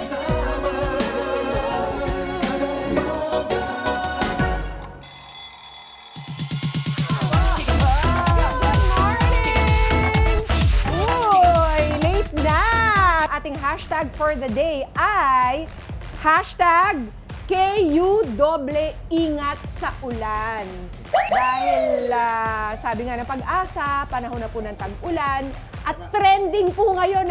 sama. Uy, late na! Ating hashtag for the day ay hashtag KU-ingat sa ulan. Dahil sabi nga ng Pag-asa, panahon na po ng tag-ulan at trending po ngayon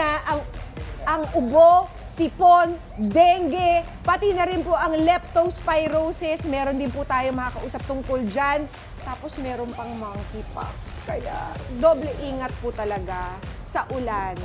ang ubo, sipon, dengue, pati na rin po ang leptospirosis. Meron din po tayo makakausap tungkol dyan. Tapos meron pang monkeypox. Kaya doble ingat po talaga sa ulan,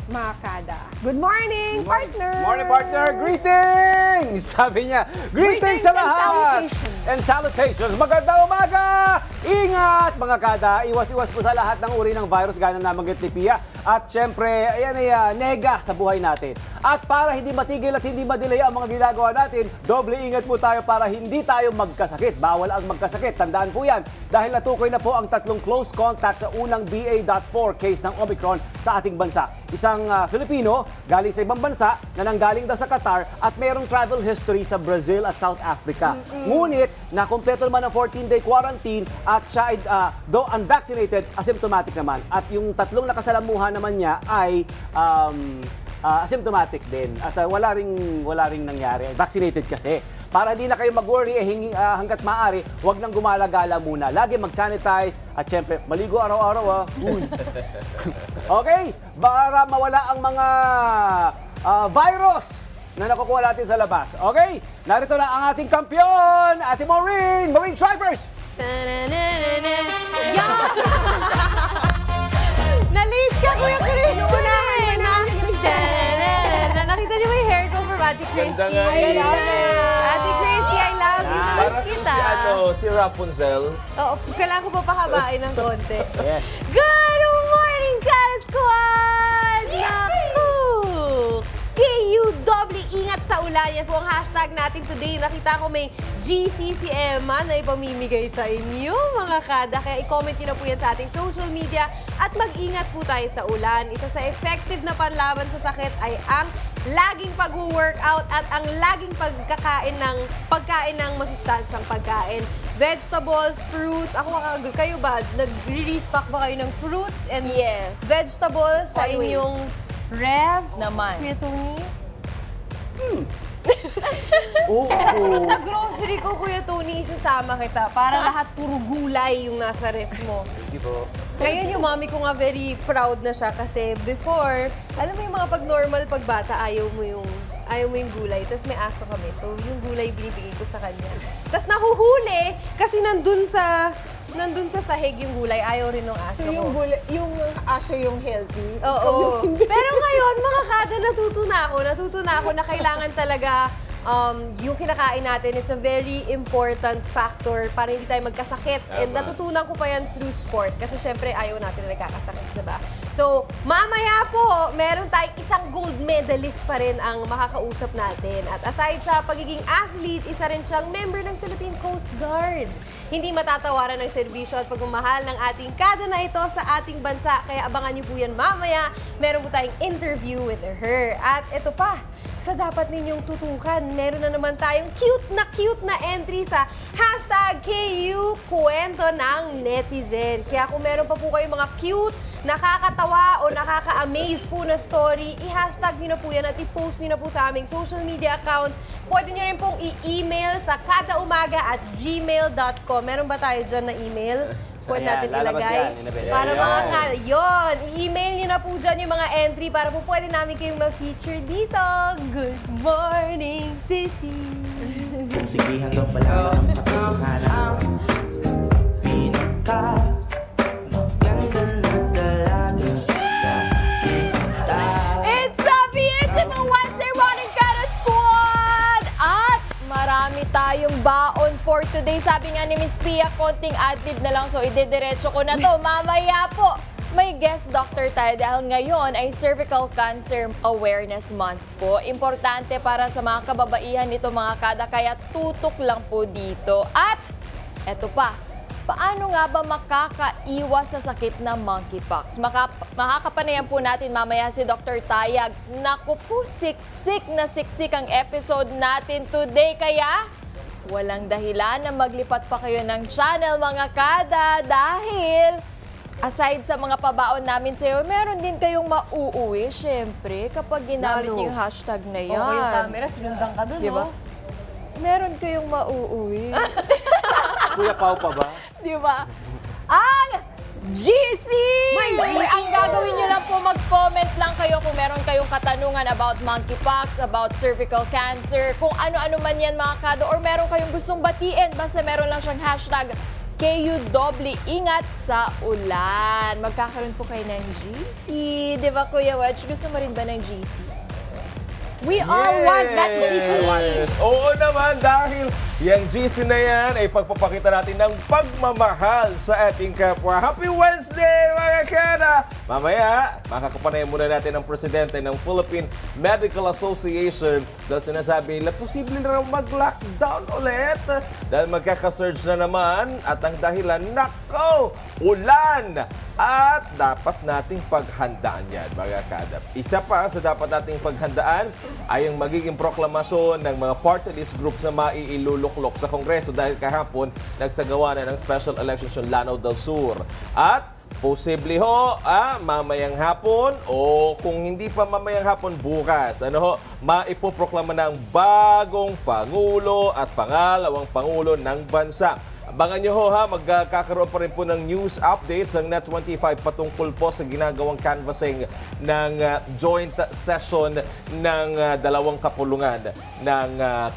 mga kada. Good morning, partner! Morning, partner! Greetings! Sabi niya, greetings sa lahat! And salutations! Magandang umaga! Ingat, mga kada! Iwas-iwas po sa lahat ng uri ng virus gaya na nabanggit ni Pia. At syempre, ayan ay nega sa buhay natin. At para hindi matigil at hindi madelay ang mga ginagawa natin, doble ingat po tayo para hindi tayo magkasakit. Bawal ang magkasakit. Tandaan po yan. Dahil natukoy na po ang 3 close contact sa unang BA.4 case ng Omicron sa ating bansa. Isang Filipino galing sa ibang bansa na nanggaling daw sa Qatar at mayroong travel history sa Brazil at South Africa. Ngunit, nakumpleto naman ang 14-day quarantine at siya ay, though unvaccinated, asymptomatic naman. At yung 3 nakasalamuhan naman niya ay asymptomatic din. At wala ring nangyari. Vaccinated kasi. Para hindi na kayo mag-worry, hanggat maaari, huwag nang gumala-gala muna. Lagi mag-sanitize at syempre, maligo araw-araw. Okay? Para mawala ang mga virus na nakukuha natin sa labas. Okay? Narito na ang ating kampiyon, Ate Maureen! Marine Stripers! Na-late ka, Kuya Chris! Nakita niyo ba yung hair ko from Ate Christy? Ganda nga eh. Ate Christy, I love you. Namiss Parang kita. si Rapunzel. Oo, kailangan ko pa pahabain ng konti. Yes. Good morning, Kada Squad! Naku! KU doble ingat sa ulan. Yan po ang hashtag natin today. Nakita ko may GC si Emma na ipamimigay sa inyo, mga kada. Kaya i-comment nyo na po yan sa ating social media at mag-ingat po tayo sa ulan. Isa sa effective na panlaban sa sakit ay ang laging pag-workout at ang laging pagkain ng masustansyang pagkain. Vegetables, fruits. Ako, kayo ba? Nagre-restock ba kayo ng fruits and vegetables sa inyong Rev? Naman. Kuya Tony? Oo. Sa sunod na grocery ko, Kuya Tony, isasama kita. Para lahat puro gulay yung nasa ref mo. Ngayon yung mami ko nga very proud na siya kasi before, alam mo yung mga pag-normal, pag-bata, ayaw mo yung gulay. Tapos may aso kami. So yung gulay binibigay ko sa kanya. Tapos nahuhuli kasi nandun sa sahig yung gulay, ayaw rin ng aso So yung aso yung healthy? Oo. Pero ngayon, mga kada, natuto na ako na kailangan talaga yung kinakain natin, it's a very important factor para hindi tayo magkasakit. And natutunan ko pa yan through sport kasi syempre ayaw natin na nagkakasakit, diba? So, mamaya po, meron tayong isang gold medalist pa rin ang makakausap natin. At aside sa pagiging athlete, isa rin siyang member ng Philippine Coast Guard. Hindi matatawaran ng serbisyo at pagmamahal ng ating kada na ito sa ating bansa. Kaya abangan niyo po yan mamaya. Meron po tayong interview with her. At ito pa, sa dapat ninyong tutukan, meron na naman tayong cute na entry sa hashtag KU Kwento ng Netizen. Kaya kung meron pa po kayong mga cute, nakakatawa o nakaka-amaze po na story, i-hashtag nyo na po yan at i-post nyo na po sa aming social media accounts. Pwede nyo rin pong i-email sa kadaumaga@gmail.com. Meron ba tayo dyan na email? Pwede natin ilagay. Para mga yun, i-email nyo na po dyan yung mga entry para po pwede namin kayong ma-feature dito. Good morning, Sissy! Sige, hanggang pala ang katotohanan. Pinaka maganda na talaga sa kita. It's a beautiful Wednesday morning, Kada Squad! At marami tayong baon for today. Sabi nga ni Miss Pia, konting ad-lib na lang. So, idediretso ko na to. Mamaya po, may guest doctor tayo dahil ngayon ay Cervical Cancer Awareness Month po. Importante para sa mga kababaihan nito, mga kada, kaya tutok lang po dito. At eto pa, Paano nga ba makakaiwas sa sakit ng monkeypox? Makakapanayan po natin mamaya si Dr. Tayag. Naku po, siksik na siksik ang episode natin today. Kaya walang dahilan na maglipat pa kayo ng channel, mga kada. Dahil aside sa mga pabaon namin sa'yo, meron din kayong mauuwi, syempre, kapag ginamit Lalo. yung hashtag na yan. Oo, yung camera, sinundan ka dun, Diba? no? Meron kayong mauuwi. Kuya Pao pa ba? Di ba? Ang GC! May GC! Ang gagawin nyo lang po, mag-comment lang kayo kung meron kayong katanungan about monkeypox, about cervical cancer, kung ano-ano man yan mga kada, or meron kayong gustong batiin, basta meron lang siyang hashtag KUW, ingat sa ulan. Magkakaroon po kayo ng GC. Di ba, Kuya Wedge? Gusto mo rin ba ng GC? We all want that GC. Yes! Oo naman, dahil yung GC na yan ay pagpapakita natin ng pagmamahal sa ating kapwa. Happy Wednesday, mga kada! Mamaya, makakapanayan muna natin ang presidente ng Philippine Medical Association dahil sinasabi nila posible na mag-lockdown ulit dahil magkakasurge na naman at ang dahilan, nako, ulan! At dapat nating paghandaan yan, mga kada. Isa pa sa dapat nating paghandaan ay ang magiging proklamasyon ng mga party list groups na maiiluluklok sa Kongreso dahil kahapon nagsagawa na ng special elections yung Lanao del Sur. At posible ho, mamayang hapon o kung hindi pa mamayang hapon, bukas, maipoproklama ng bagong Pangulo at pangalawang Pangulo ng bansa. Abangan nyo ho magkakaroon pa rin po ng news updates ang Net25 patungkol po sa ginagawang canvassing ng joint session ng dalawang kapulungan ng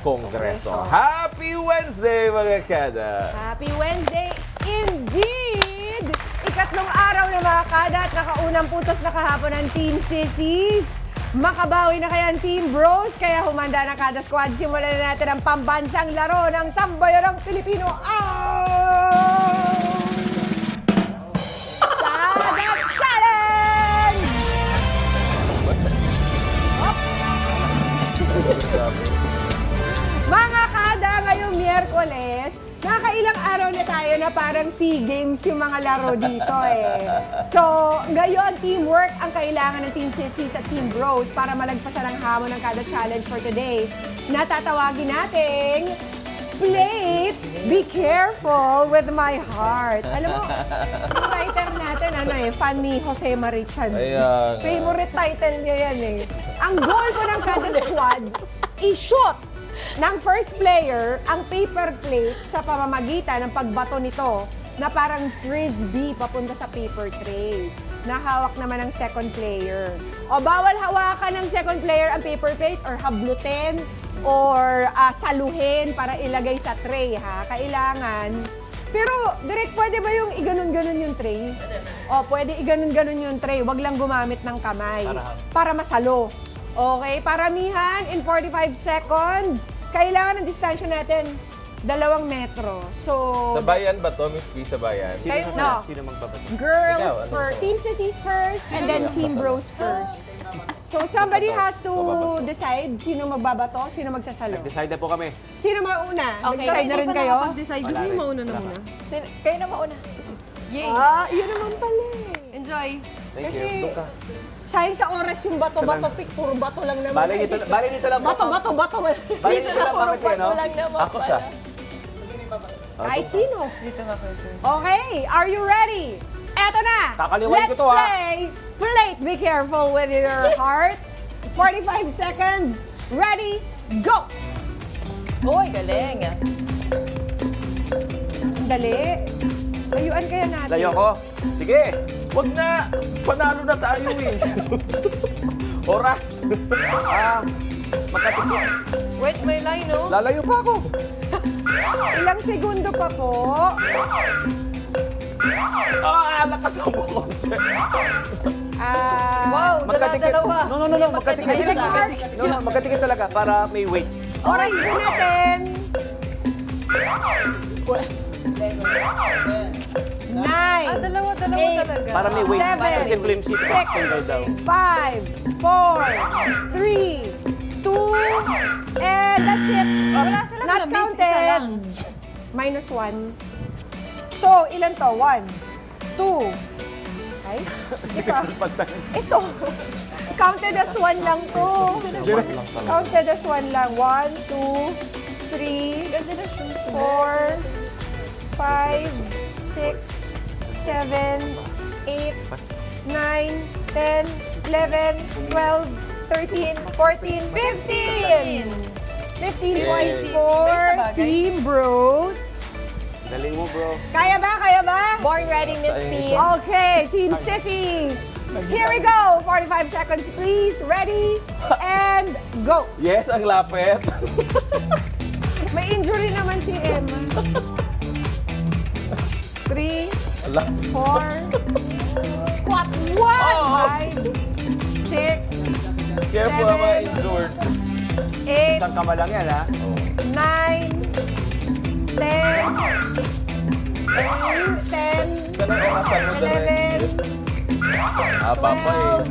Kongreso. Happy Wednesday, mga kada! Happy Wednesday indeed! Ikatlong araw na mga kada at nakaunang putos na kahapon ng Team Sissies. Makabawi na kaya ang Team Bros, kaya humanda na kada squad. Simulan na natin ang pambansang laro ng sambayanang Pilipino. Kada Challenge! Mga kada, ngayong Miyerkules, nakailang araw na tayo na parang SEA Games yung mga laro dito eh. So, ngayon, teamwork ang kailangan ng Team Sissies at Team Bros para malagpasan ang hamon ng kada challenge for today. Natatawagin nating Plate, Be Careful with My Heart. Alam mo, yung writer natin, fan ni Jose Marichan. Ayan. Favorite title niya yan eh. Ang goal ko ng kada squad, i-shoot ng first player ang paper plate sa pamamagitan ng pagbato nito na parang frisbee papunta sa paper tray. Nahawak naman ng second player. O bawal hawakan ng second player ang paper plate or hablutin or saluhin para ilagay sa tray ha. Kailangan. Pero direct pwede ba yung iganon-ganon yung tray? O pwede iganon-ganon yung tray. Wag lang gumamit ng kamay para masalo. Okay, paramihan in 45 seconds. Kailangan ng distansya natin 2 metro. So, Sabayan ba to, Miss P? Sabayan? Kayo no. Sino magbabato? Girls Ikaw, ano first, to? Team Sissies first, and then Team Bros first. So, somebody has to decide sino magbabato, sino magsasalo. Decide na po kami. Sino mauna? Okay. Nag-decide na rin kayo? Decide. Gusto niyo mauna na muna. Kayo na mauna. Yay! Yun naman pala eh. Enjoy! Thank Kasi, you. Doon ka. sayang sa oras yung bato-bato pick, puro bato lang naman. Bali dito lang. Bato. Bali dito lang Puro kami, no? bato lang naman Ako siya. Kahit sino. Dito nga kayo. Okay, are you ready? Eto na! Kakaliwan ko to, Let's play Plate, Be Careful with Your Heart. 45 seconds. Ready, go! Uy, galing. Ang dali. Layuan kaya natin. Layo ko. Sige. Wag na! Panalo na tayo eh! Oras! Makatikip. Wait, may line, no? Lalayo pa ako. Ilang segundo pa po. Lakas mo ko! Wow, dalawa. No. Magkatikit. Magkatikit. No, magkatikit talaga para may weight. Oras po natin. 9, Dalawa Eight. talaga. Para may weight. Seven. Kasi flim seat. 6, daw. 5, 4, 3, 2, and that's it. Wala silang Not na-miss, isa lang. counted. -1. So, ilan to? 1, 2. Ay, ito. Counted as 1 lang to. Counted as 1 lang. 1, 2, 3, 4, 5, 6, 7, 8, 9, 10, 11, 12, 13, 14, 15! 15 points Yes. for Balik na bagay. Team Bros. Galing mo, bro. Kaya ba? Kaya ba? Born ready, Miss P. Okay, Team Sissies. Here we go. 45 seconds, please. Ready? And go. Yes, ang lapit. May injury naman si Emma. 3, Ala. 4, Squat. 5, 6, Careful ang mga injured. 8, Isang kama lang yan, ha? 9, 10, 10, Sana orasan mo na rin. 11, Haba pa eh.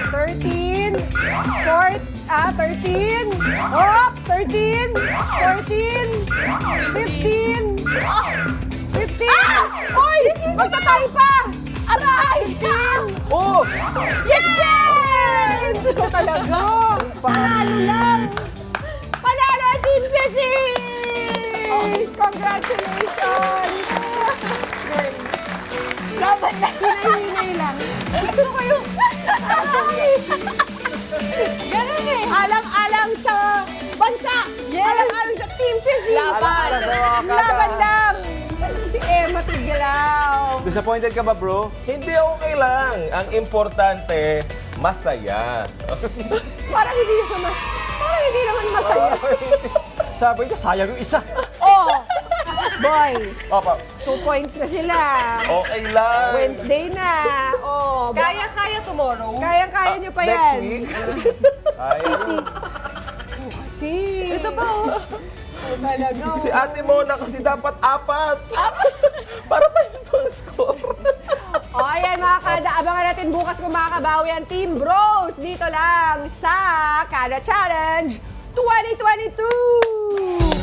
13, 13, oh, 13, 14, 15, 15, oy, magtatay pa, aray, 15, Oh! 16! Ito talaga, panalo lang, panalo ang Team Sissies! Congratulations! Laban na. Hinay-hinay lang. Gusto ko yung... Ganun eh. Alang-alang sa bansa. Yes. Alang-alang sa Team Sissies. Laban. Laban lang. Si Emma Tigalaw. Disappointed ka ba, bro? Hindi, okay lang. Ang importante, masaya. Parang hindi naman masaya. Sabi ko, sayang yung isa. Oh, boys. Opa, 2 points na sila. okay lang. Wednesday na. Oh, Kaya tomorrow. kayang-kaya nyo pa yan. Next week. Sisi. Si. Ito ba oh? Talaga. Si Ate Mona kasi dapat 4. Para tayo sa score. O, ayan mga kada, abangan natin bukas kung makakabawi ang Team Bros dito lang sa Kada Challenge 2022!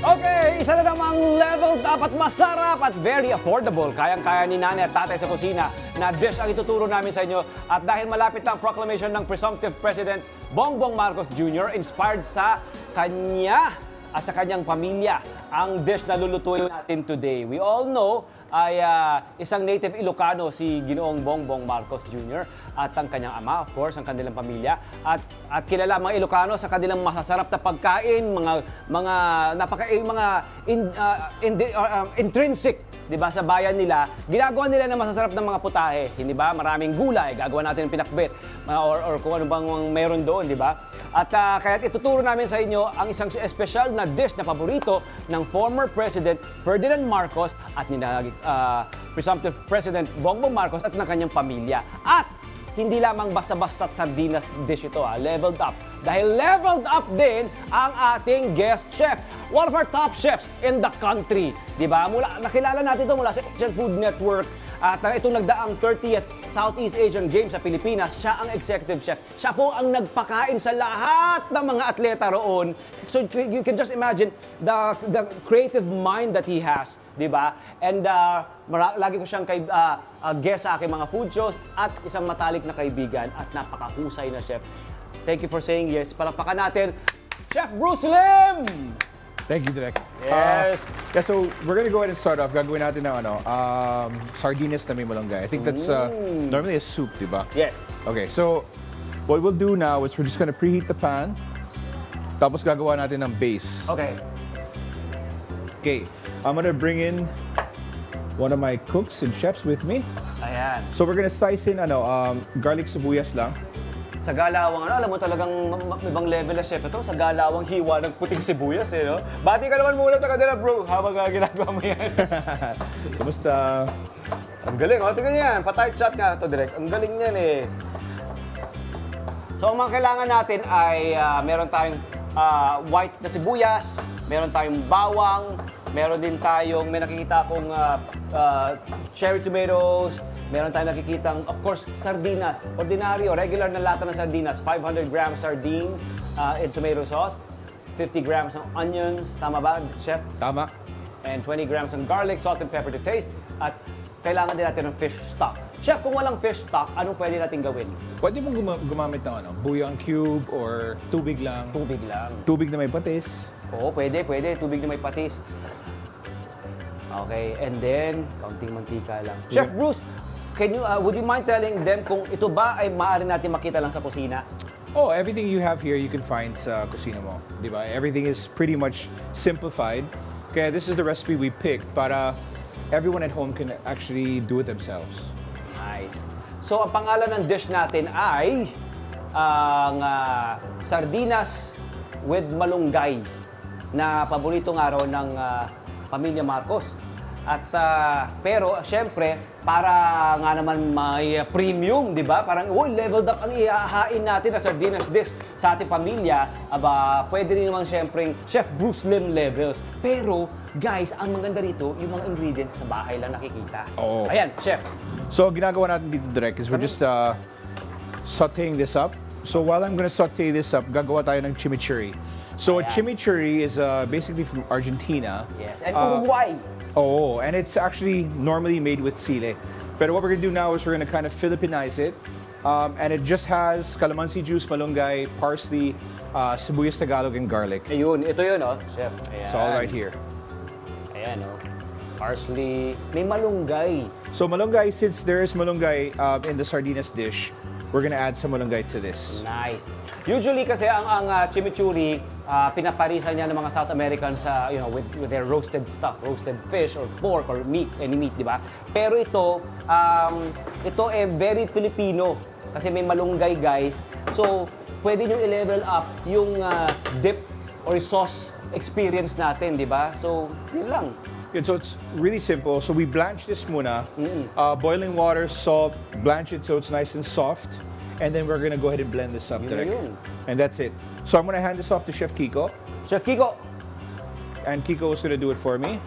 Okay, isa na namang leveled up at masarap at very affordable. Kayang-kaya ni nanay at tatay sa kusina na dish ang ituturo namin sa inyo. At dahil malapit na ang proclamation ng presumptive President Bongbong Marcos Jr., inspired sa kanya at sa kanyang pamilya ang dish na lulutuin natin today. We all know ay isang native Ilocano si Ginoong Bongbong Marcos Jr. at ang kanyang ama, of course, ang kanilang pamilya. At kilala mga Ilocano sa kanilang masasarap na pagkain, intrinsic, 'di ba, sa bayan nila. Ginagawa nila ng masasarap na mga putahe, hindi ba? Maraming gulay, gagawa natin ng pinakbet or kung ano bang meron doon, 'di ba? At kaya ituturo namin sa inyo ang isang espesyal na dish na paborito ng former President Ferdinand Marcos at presumptive President Bongbong Marcos at ng kanyang pamilya. At hindi lamang basta-basta sardinas dish ito, leveled up. Dahil leveled up din ang ating guest chef. One of our top chefs in the country. Diba? Nakilala natin ito mula sa Asian Food Network. At itong nagdaang 30th Southeast Asian Games sa Pilipinas, siya ang executive chef. Siya po ang nagpakain sa lahat ng mga atleta roon. So you can just imagine the creative mind that he has, di ba? And lagi ko siyang guest sa aking mga food shows at isang matalik na kaibigan at napakahusay na chef. Thank you for saying yes. Palakpakan natin, Chef Bruce Lim! Thank you, Direk. Yes. Yeah, so we're gonna go ahead and start off. Gagawin natin ng sardinas na may malunggay. I think that's normally a soup, di ba? Yes. Okay, so what we'll do now is we're just gonna preheat the pan. Tapos gagawa natin ng base. Okay. Okay, I'm gonna bring in one of my cooks and chefs with me. Ayan. So we're gonna slice in garlic sibuyas lang. Sa galawang, alam mo talagang ibang level na chef ito. Sa galawang hiwa ng puting sibuyas, no? Bati ka naman muna sa kanila, bro, habang ginagawa mo yan. Kamusta? Ang galing, tingnan niyo yan. Pa-tight shot nga ito, direct. Ang galing niyan, eh. So, ang mga kailangan natin ay meron tayong white na sibuyas, meron tayong bawang, meron din tayong, may nakikita akong cherry tomatoes, meron tayong nakikitang, of course, sardinas. Ordinaryo, regular na lata ng sardinas. 500 grams sardine in tomato sauce, 50 grams ng onions, tama ba, Chef? Tama. And 20 grams ng garlic, salt and pepper to taste. At kailangan din natin ng fish stock. Chef, kung walang fish stock, anong pwede natin gawin? Pwede mong gumamit ng bouillon cube or tubig lang. Tubig lang. Tubig na may patis. Oo, pwede. Tubig na may patis. Okay, and then, kaunting mantika lang. Chef Bruce, would you mind telling them kung ito ba ay maaari natin makita lang sa kusina? Oh, everything you have here you can find sa kusina mo. Diba? Everything is pretty much simplified. Kaya this is the recipe we picked para everyone at home can actually do it themselves. Nice. So, ang pangalan ng dish natin ay ang sardinas with malunggay na paborito nga raw ng pamilya Marcos. At pero syempre para nga naman may premium, 'di ba? Parang leveled up ang ihahain natin na sardinas dish sa ating pamilya. Aba, pwede rin naman syempre Chef Bruce Lim levels. Pero guys, ang maganda rito, yung mga ingredients sa bahay lang nakikita. Oo. Ayan, Chef. So, ginagawa natin dito direct is we're just sauteing this up. So, while I'm gonna saute this up, gagawa tayo ng chimichurri. So, a Ayan. chimichurri is basically from Argentina. Yes, and Uruguay. Oh, and it's actually normally made with sile. But what we're gonna do now is we're gonna kind of Filipinize it. And it just has calamansi juice, malunggay, parsley, sibuyas Tagalog, and garlic. Ayun, ito yun, oh, Chef. Ayan. It's all right here. Ayan, oh. Parsley. May malunggay. So malunggay, since there is malunggay in the sardinas dish, we're gonna add some malunggay to this. Nice. Usually kasi ang chimichurri, pinaparisan niya ng mga South Americans sa with their roasted stuff, roasted fish or pork or meat, any meat, di ba? Pero ito very Filipino kasi may malunggay, guys. So, pwede niyo i-level up yung dip or sauce experience natin, di ba? So, yun lang. Good, so it's really simple. So we blanch this muna, boiling water, salt, blanch it so it's nice and soft. And then we're gonna go ahead and blend this up Yun na direct. yun. And that's it. So I'm gonna hand this off to Chef Kiko. Chef Kiko. And Kiko is gonna do it for me.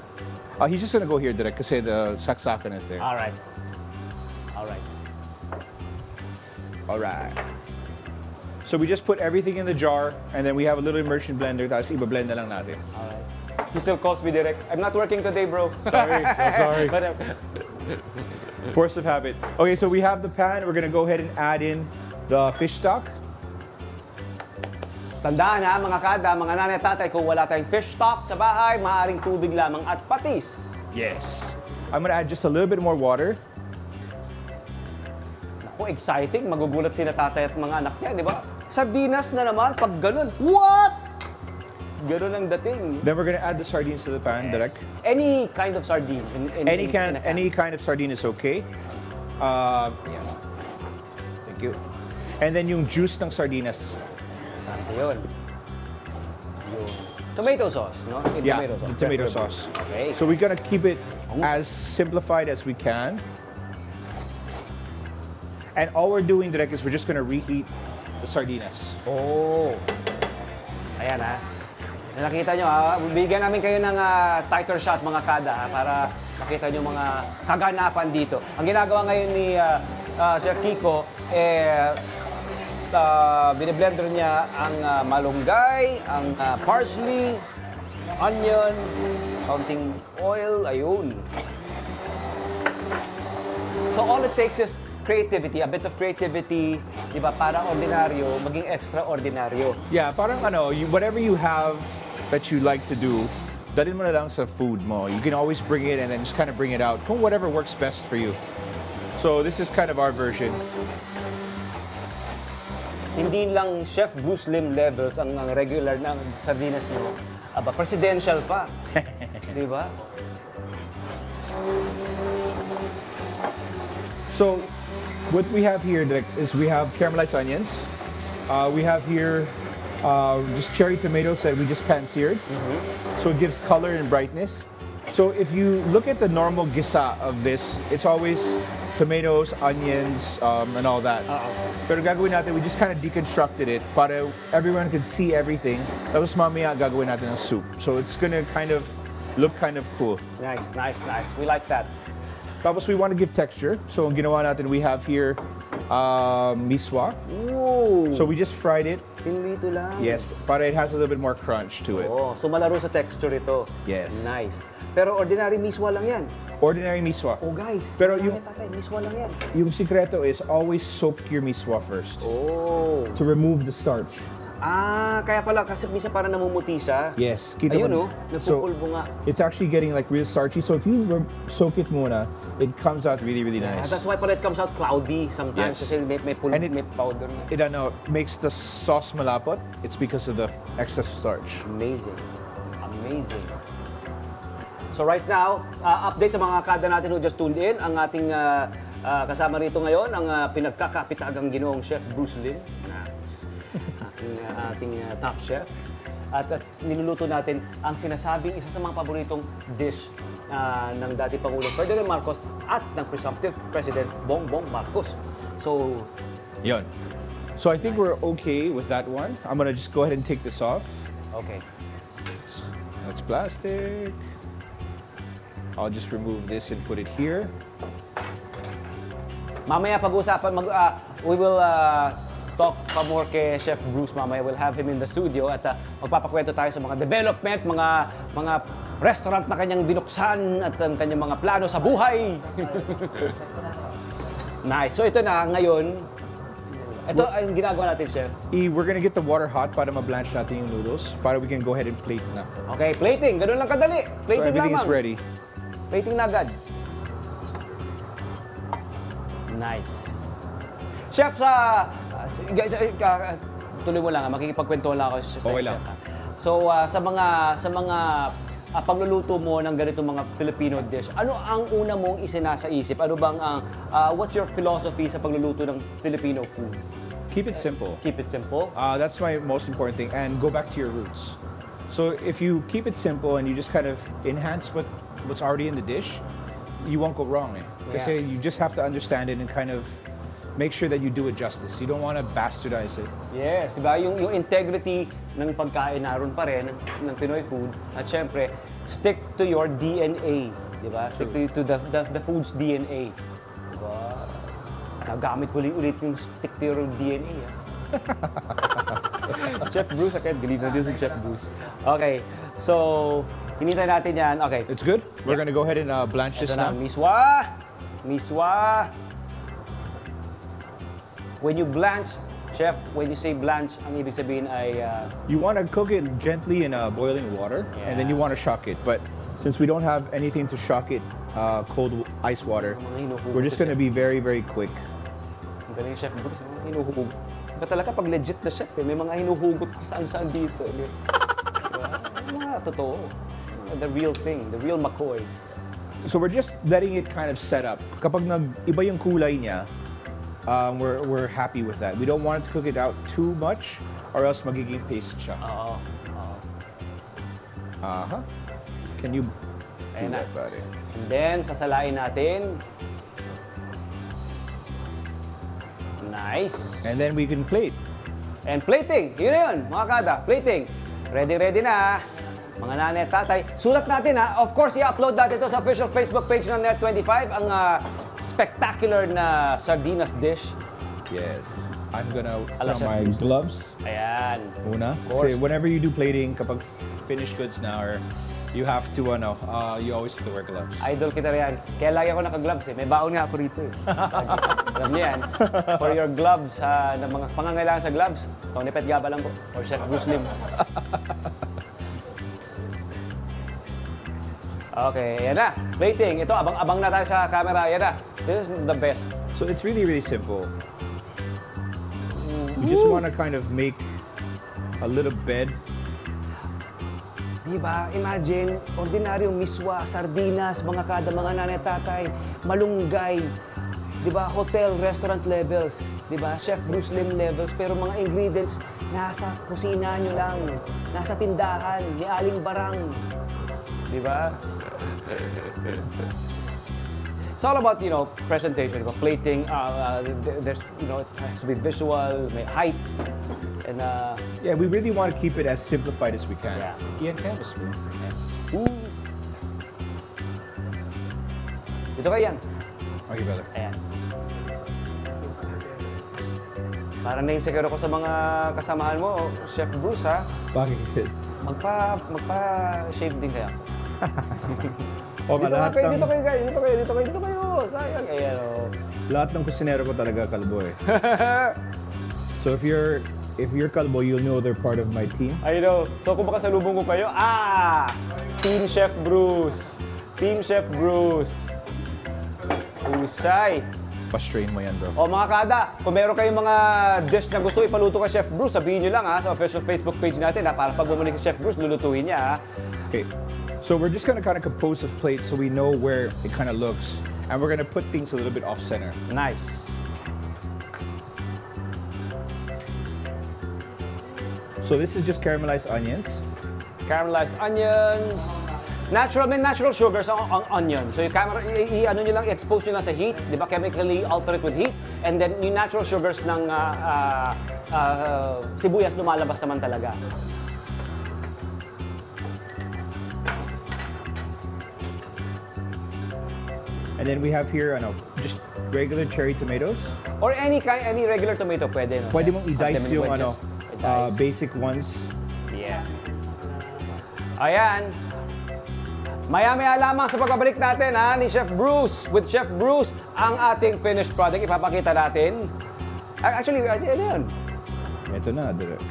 He's just gonna go here direct kasi the saksakan is there. All right. All right. All right. So we just put everything in the jar and then we have a little immersion blender tapos iba-blend na lang natin. All right. He still calls me direct. I'm not working today, bro. Sorry, so sorry. But, Force of habit. Okay, so we have the pan. We're gonna go ahead and add in the fish stock. tandaan ha, mga kada, mga nanay at tatay, kung wala tayong fish stock sa bahay, maaaring tubig lamang at patis. Yes. I'm gonna add just a little bit more water. Naku, exciting. Magugulat sila tatay at mga anak niya, di ba? Sardinas na naman, pag ganun. What? Ganun ang dating. Then we're gonna add the sardines to the pan, direct. Any kind of sardine. In a can. Any kind of sardine is okay. Yeah. Thank you. And then yung juice ng sardinas. Yun. Yun. Tomato sauce, no? In Yeah, tomato sauce. the tomato sauce. Okay. So we're gonna keep it as simplified as we can. And all we're doing, direct, is we're just gonna reheat the sardinas. Oh. Ayan ha. Nakita nyo ha, bigyan namin kayo ng tighter shot mga kada ha, para makita nyo mga kaganapan dito. Ang ginagawa ngayon ni Chef Kiko, biniblender niya ang malunggay, ang parsley, onion, kaunting oil, ayun. So all it takes is creativity, a bit of creativity, di ba? Para ordinaryo, maging extraordinaryo. Yeah, parang whatever you have that you like to do, dalhin mo na lang sa food mo. You can always bring it and then just kind of bring it out. Kung whatever works best for you. So this is kind of our version. Hindi lang Chef Bruce Lim levels ang regular na sardinas mo. Aba, presidential pa. Di ba? So what we have here, Direk, is we have caramelized onions. We have here just cherry tomatoes that we just pan-seared. So it gives color and brightness. So if you look at the normal gisa of this, it's always tomatoes, onions, and all that. Pero gagawin natin, we just kind of deconstructed it para everyone can see everything. Tapos mamaya gagawin natin ng soup. So it's gonna kind of look kind of cool. Nice, nice, nice. We like that. Tapos we want to give texture. So ang ginawa natin, we have here miswa. Ooh. So we just fried it. Pinrito lang. Yes, para it has a little bit more crunch to it. Oh, so malaro sa texture ito. Yes. Nice. Pero ordinary miswa lang yan. Ordinary miswa. Oh guys, Pero yung yung- tatay, miswa lang yan. Yung sikreto is always soak your miswa first Oh. to remove the starch. Kaya pala kasi minsan parang namumuti siya. Yes. Kita Ayun mo. nagpupulbo nga. It's actually getting like real starchy. So if you soak it muna, it comes out really, really nice. That's why pala it comes out cloudy sometimes Yes. kasi And it- may powder na. It makes the sauce malapot. It's because of the excess starch. Amazing. Amazing. So right now, update sa mga kada natin who just tuned in. Ang ating kasama rito ngayon, ang pinagkakapitagang ginoong Chef Bruce Lim. Nice. ating top chef. At niluluto natin ang sinasabing isa sa mga paboritong dish ng dating Pangulong Ferdinand Marcos at ng presumptive President Bongbong Marcos. So, Yun. So I think we're okay with that one. I'm gonna just go ahead and take this off. okay. That's plastic. I'll just remove this and put it here. Mamaya pag-uusapan, we will talk pa more kay Chef Bruce mamaya. We'll have him in the studio at magpapakwento tayo sa mga development, mga restaurant na kanyang binuksan at ang kanyang mga plano sa buhay. Nice. So ito na ngayon. Ito ang ginagawa natin, Chef. We're gonna get the water hot para ma-blanch natin yung noodles para we can go ahead and plate na. Okay, plating. Ganun lang kadali. So Plating everything lamang. is ready. Plating na agad. Nice. Chef, tuloy mo lang, makikipagkwentuhan lang ako sa Okay chef. lang. So, sa mga pagluluto mo ng ganitong mga Filipino dish, ano ang una mong isinasa isip? Ano bang what's your philosophy sa pagluluto ng Filipino food? Keep it simple. Keep it simple. That's my most important thing, and go back to your roots. So if you keep it simple and you just kind of enhance what's already in the dish, you won't go wrong. Kasi Yeah. you just have to understand it and kind of make sure that you do it justice. You don't want to bastardize it. Yes, diba? Yung integrity ng pagkain naroon pa rin ng Pinoy food. At syempre, stick to your DNA. Diba? Stick to the food's DNA. Diba? Nagamit ko ulit yung stick to your DNA. Chef Bruce, okay, galing na din si Chef Bruce. Okay, so, hinintay natin yan. Okay, It's good. We're gonna go ahead and blanch this ito na, now. miswa. Miswa. When you blanch, Chef, when you say blanch, ang ibig sabihin ay You want to cook it gently in boiling water, and then you want to shock it. But since we don't have anything to shock it, cold ice water, we're just gonna be very, very quick. ang galing Chef Bruce, hinuhugog. Iba talaga pag legit na chef, eh. May mga hinuhugot kung saan-saan dito. Eh. Diba? Mga totoo. The real thing, the real McCoy. So we're just letting it kind of set up. Kapag nag-iba yung kulay niya, we're happy with that. We don't want to cook it out too much or else magiging paste siya. Oo. Uh-huh. Can you do Ayan na. that, buddy? And then, sasalain natin. Nice. And then we can plate. And plating. Yun na yun, mga kada. Plating. Ready na. Mga nanay at tatay. Sulat natin ha. Of course, i-upload natin ito sa official Facebook page ng Net25. Ang spectacular na sardinas dish. Yes. I'm gonna put Ala on siya, my gusto. gloves Ayan. muna. course. Kasi whenever you do plating, kapag finished goods now, or you have to, you always have to wear gloves. Idol kita riyan. Kaya lagi ako naka-gloves eh. May baon nga ako rito eh. Alam niyo yan. For your gloves, na mga pangangailangan sa gloves, Tony Pet Gaba lang po. Or Chef Bruce Lim. Okay, yan na. Plating. Ito, abang-abang na tayo sa camera. Yan na. This is the best. So it's really, really simple. You just want to kind of make a little bed. Diba? Imagine, ordinaryong miswa, sardinas, mga kada, mga nanay, tatay, malunggay. Diba? Hotel, restaurant levels. Diba? Chef Bruce Lim levels. Pero mga ingredients, nasa kusina nyo lang. Nasa tindahan, ni Aling Barang. Di ba? It's all about, presentation, diba? Plating, there's, it has to be visual, may height, and Yeah, we really want to keep it as simplified as we can. Yeah. Ian, can I have a spoon? ooh. Dito kayo yan. Okay, brother. Ayan. Para na-insecure ako sa mga kasamahan mo, Chef Bruce, ha? Bakit? Magpa-shave din kaya. O, Dito lahat kayo, ng, dito kayo, guys. Dito kayo. Sayang. Ayan, oh. lahat ng kusinero ko talaga kalbo eh. So if you're kalbo, you'll know they're part of my team. I know. So kung makasalubong ko kayo, Team Chef Bruce. Team Chef Bruce. Usay. Pa-strain mo yan, bro. O mga kada, kung meron kayong mga dish na gusto ipaluto kay Chef Bruce, sabihin nyo lang sa official Facebook page natin para pag bumalik si Chef Bruce, lulutuin niya. Okay. So we're just gonna kind of compose a plate so we know where it kind of looks. And we're gonna put things a little bit off center. Nice. So this is just caramelized onions. Caramelized onions. Natural sugars ang onion. So ano nyo lang, expose nyo lang sa heat, di ba? Chemically alter it with heat. And then yung natural sugars ng sibuyas lumalabas naman talaga. And then we have here, just regular cherry tomatoes. Or any regular tomato pwede, no? Pwede mong i-dice Lemon yung wedges. I-dice. basic ones. Yeah. Ayan. Maya-maya lamang sa pagbabalik natin ni Chef Bruce. With Chef Bruce, ang ating finished product ipapakita natin. Actually, ano yun? Ito na, direct.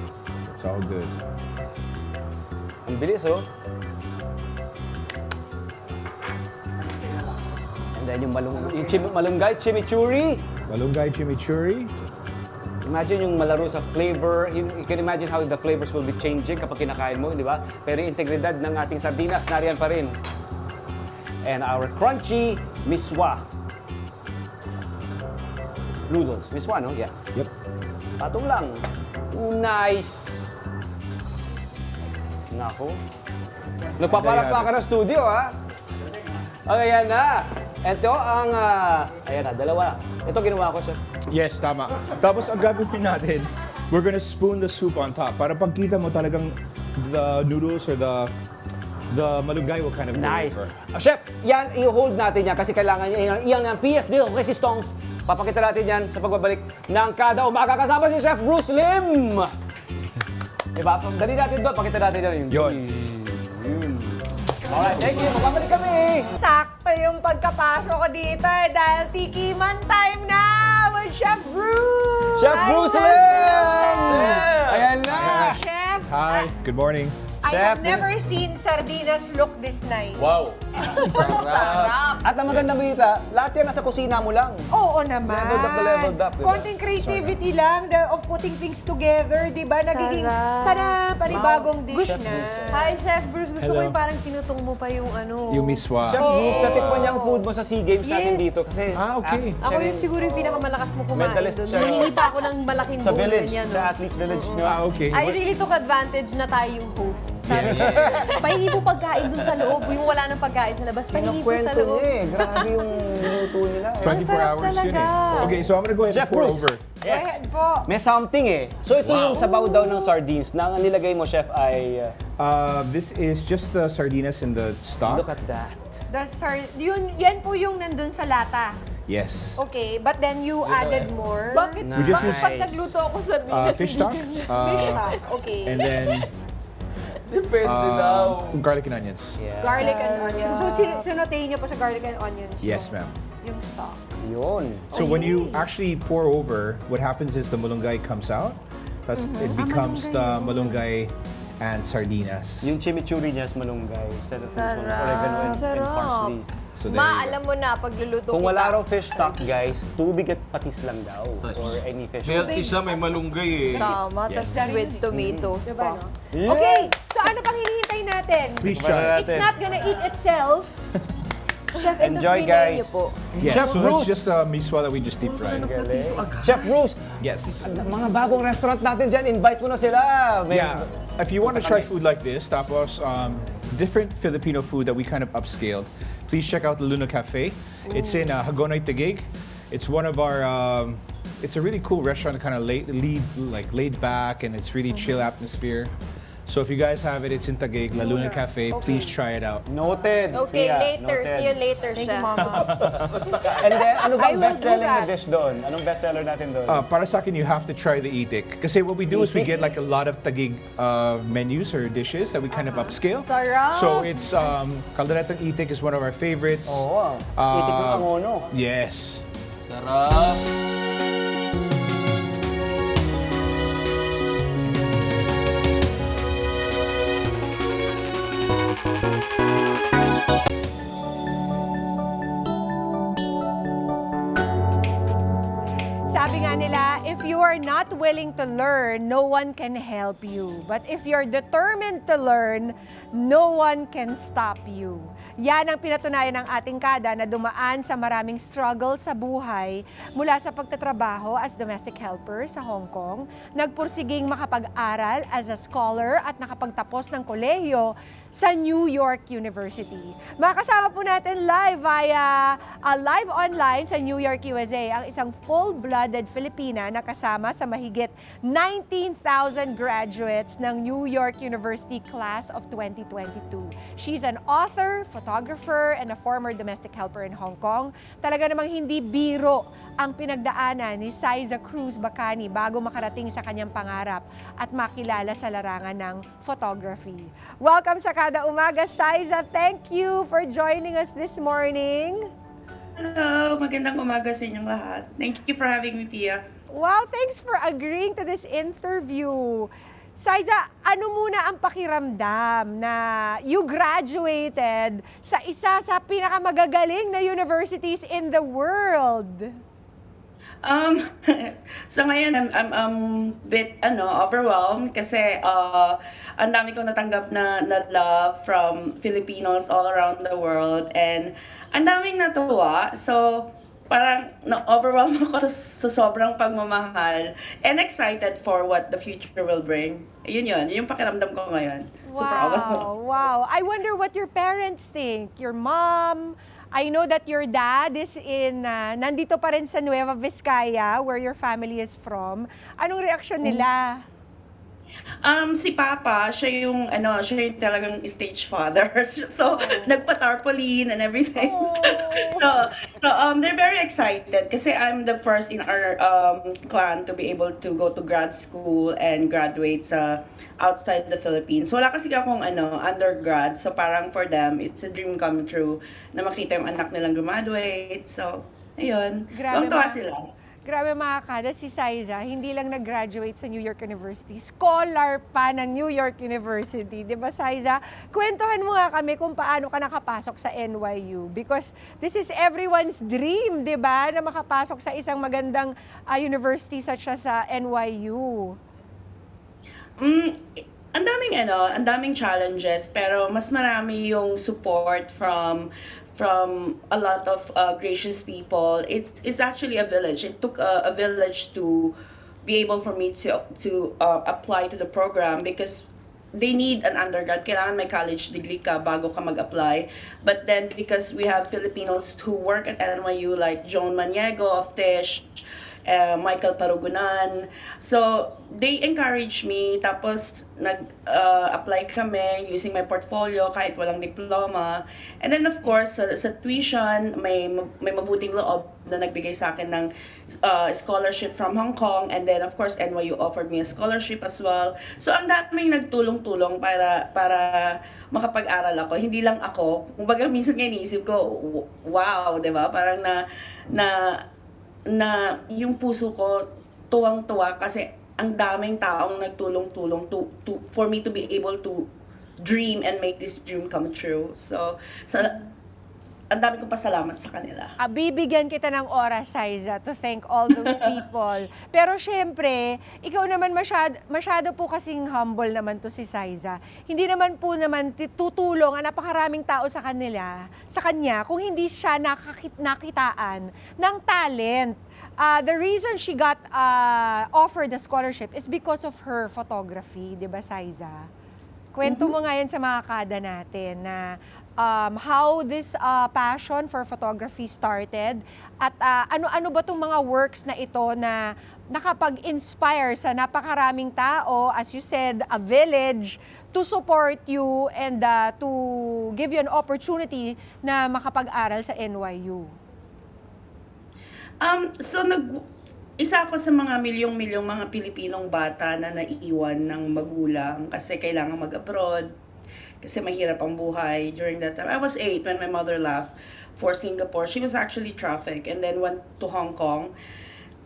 It's all good. Ang bilis, oh. And then yung malunggay chimichurri. Malunggay chimichurri. Imagine yung malaro sa flavor. You can imagine how the flavors will be changing kapag kinakain mo, di ba? Pero yung integridad ng ating sardinas, nariyan pa rin. And our crunchy miswa. Noodles. Miswa, no? Yeah. Yep. Patong lang. Nice! Nako. Nagpapalakpa ka ng studio, ha? Okay, yan na. Ito ang, ayan na, dalawa. Ito ginawa ko, Chef. Yes, tama. Tapos ang gagawin natin, we're gonna spoon the soup on top para pagkita mo talagang the noodles or the malunggay will kind of go Nice. over. Chef, yan, i-hold natin yan kasi kailangan iyan ng PS dito kay si Stones. Papakita natin yan sa pagbabalik ng Kada Umaga kasama si Chef Bruce Lim. Diba? Dali natin doon, pakita natin yan. Yun. Alright, thank you. Magbabalik kami. Sakto yung pagkapasok ko dito dahil tikiman time na with Chef Bruce! Chef Bruce Lim! Ayan na. Chef, Hi, good morning. I Chef, have never seen sardinas look this nice. Wow! Super sarap. At ang magandang balita, lahat yan nasa kusina mo lang. Oo naman. Leveled up, diba? Konting creativity lang of putting things together, di ba? Nagiging, tada, panibagong dish na. Hi, Chef Bruce. Gusto ko Hello. yung parang tinutong mo pa yung ano. Yung miswa. Chef Bruce, natikman niya ang food mo sa SEA Games natin Yes. dito. Kasi, Okay. Ako yung siguro yung pinakamalakas mo kumain Medalist doon. siya. Humingi pa ako ng malaking sa bowl village, ganyan. sa Athletes Village nyo. Okay. I really took advantage na tayo yung host. Sabi niya, pahingi po pagkain dun sa loob. Yung wala ng pagkain sa labas, pahingi po sa Pinakwento loob. niya eh. Grabe yung niluto nila. 24 sarap hours yun talaga. eh. Okay, so I'm gonna go ahead Chef and pour Bruce. over. Go ahead po. May something eh. So ito yung sabaw daw ng sardines na ang nilagay mo, Chef, ay... This is just the sardinas in the stock. look at that. Yan po yung nandun sa lata. Yes. Okay, but then you added more. Bakit, We just bakit use- pag nagluto ako sardinas, Fish hindi stock. ganyan? Fish stock, okay. And then Depende daw. garlic and onions. Yeah. Garlic and onions. So, sinutein niyo po sa garlic and onions Yes, yung, ma'am. yung stock. Yun. So when you actually pour over, what happens is the malunggay comes out. Thus it becomes the malunggay and sardinas. Yung chimichurri niya is malunggay. Instead of Sarap. oregano and Sarap. parsley. So there you go. Alam mo na, pagluluto Kung kita. wala raw fish stock, guys, tubig at patis lang daw. Or any fish. Healthy siya, may malunggay eh. Tama, Yes. tas with tomatoes Diba, pa. no? Yeah. Okay, so ano pang hinihintay natin? Please Tikman try. natin. It's not gonna eat itself. Chef, ito Enjoy, free na guys. niyo po. Yes, Chef so Bruce. that's just miswa that we just deep fried. Chef Bruce, Yes. mga bagong restaurant natin dyan, invite mo na sila. May Yeah. if you want to try food like this, tapos different Filipino food that we kind of upscaled, please check out the Luna Cafe. It's in Hagonoy, Taguig. It's one of our. It's a really cool restaurant, kind of laid back, and it's really chill atmosphere. So if you guys have it, it's in Taguig, La Luna Cafe. Please try it out. Noted. Okay, Pia, later. noted. See you later Thank siya. you, Mama. And then, ano I bang will do best-selling na that. dish doon? Anong best-seller natin doon? Para sa akin, you have to try the itik. Kasi what we do is we get like a lot of Taguig menus or dishes that we kind of upscale. Sarap! So it's Calderetang itik is one of our favorites. Oo. Itik ng pangono. Yes. Sarap! Sabi nga nila, if you are not willing to learn, no one can help you. But if you're determined to learn, no one can stop you. Yan ang pinatunayan ng ating kada na dumaan sa maraming struggle sa buhay mula sa pagtatrabaho as domestic helper sa Hong Kong, nagpursiging makapag-aral as a scholar at nakapagtapos ng kolehiyo sa New York University. Makasama po natin live via live online sa New York, USA, ang isang full-blooded Filipina na kasama sa mahigit 19,000 graduates ng New York University Class of 2022. She's an author, photographer, and a former domestic helper in Hong Kong. Talaga namang hindi biro ang pinagdaanan ni Saiza Cruz Bacani bago makarating sa kanyang pangarap at makilala sa larangan ng photography. Welcome sa Kada Umaga, Saiza. Thank you for joining us this morning. Hello, magandang umaga sa inyong lahat. Thank you for having me, Pia. Wow, thanks for agreeing to this interview. Saiza, ano muna ang pakiramdam na you graduated sa isa sa pinakamagagaling na universities in the world? So ngayon, I'm bit overwhelmed kasi ang dami kong natanggap na love from Filipinos all around the world and ang daming natuwa. So parang na-overwhelm ako sa sobrang pagmamahal and excited for what the future will bring. Yun yung pakiramdam ko ngayon. Super overwhelmed. Wow. I wonder what your parents think. Your mom, I know that your dad is nandito pa rin sa Nueva Vizcaya, where your family is from. Anong reaksyon nila? Si Papa, siya yung talagang stage father. So, nagpa-tarpaulin and everything. They're very excited kasi I'm the first in our clan to be able to go to grad school and graduate sa outside the Philippines. So, wala kasi akong undergrad. So, parang for them, it's a dream come true na makita yung anak nilang graduate. So, ayun. Tuwang-tuwa sila. Grabe mga kada, si Saiza, hindi lang nag-graduate sa New York University, scholar pa ng New York University. Di ba, Saiza? Kwentuhan mo nga kami kung paano ka nakapasok sa NYU. Because this is everyone's dream, di ba? Na makapasok sa isang magandang university such as NYU. Ang daming challenges, pero mas marami yung support from a lot of gracious people. It's actually a village. It took a village to be able for me to apply to the program because they need an undergrad. Kailangan may college degree ka bago ka mag-apply. But then because we have Filipinos who work at NYU like Joan Maniego of Tish, Michael Parugunan. So, they encouraged me. Tapos, nag-apply kami using my portfolio kahit walang diploma. And then, of course, sa tuition, may mabuting loob na nagbigay sa akin ng scholarship from Hong Kong. And then, of course, NYU offered me a scholarship as well. So, ang daming nagtulong-tulong para makapag-aral ako. Hindi lang ako. Kumbaga, minsan nga iniisip ko, wow, di ba? Parang na yung puso ko tuwang-tuwa kasi ang daming taong nagtulong-tulong for me to be able to dream and make this dream come true. So ang dami kong pasalamat sa kanila. Bibigyan kita ng oras, Saiza, to thank all those people. Pero syempre, ikaw naman masyado po kasing humble naman to si Saiza. Hindi naman po naman tutulong ang napakaraming tao sa kanya, kung hindi siya nakitaan ng talent. The reason she got offered the scholarship is because of her photography, di ba, Saiza? Kwento mo nga yan sa mga kada natin na how this passion for photography started at ano-ano ba itong mga works na ito na nakapag-inspire sa napakaraming tao, as you said, a village, to support you and to give you an opportunity na makapag-aral sa NYU. Isa ako sa mga milyong-milyong mga Pilipinong bata na naiiwan ng magulang kasi kailangan mag-abroad, kasi mahirap ang buhay during that time. I was 8 when my mother left for Singapore. She was actually trafficked and then went to Hong Kong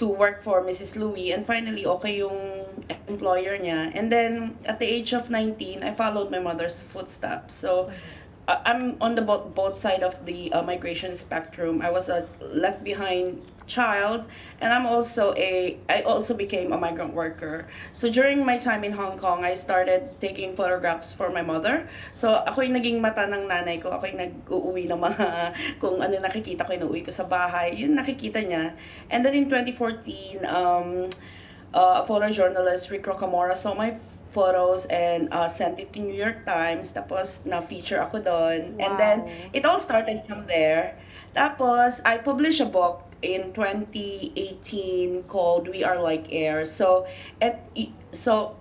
to work for Mrs. Louie, and finally okay yung employer niya. And then at the age of 19, I followed my mother's footsteps. So I'm on the both side of the migration spectrum. I was a left behind child, and I also became a migrant worker. So during my time in Hong Kong, I started taking photographs for my mother. So ako yung naging mata ng nanay ko. Ako yung nag-uuwi ng mga kung ano nakikita ko, inuwi ko sa bahay. Yun nakikita niya. And then in 2014, a photojournalist, Rick Rocamora, saw my photos and sent it to New York Times. Tapos na-feature ako doon. And then it all started from there. Tapos I published a book in 2018 called We Are Like Air. So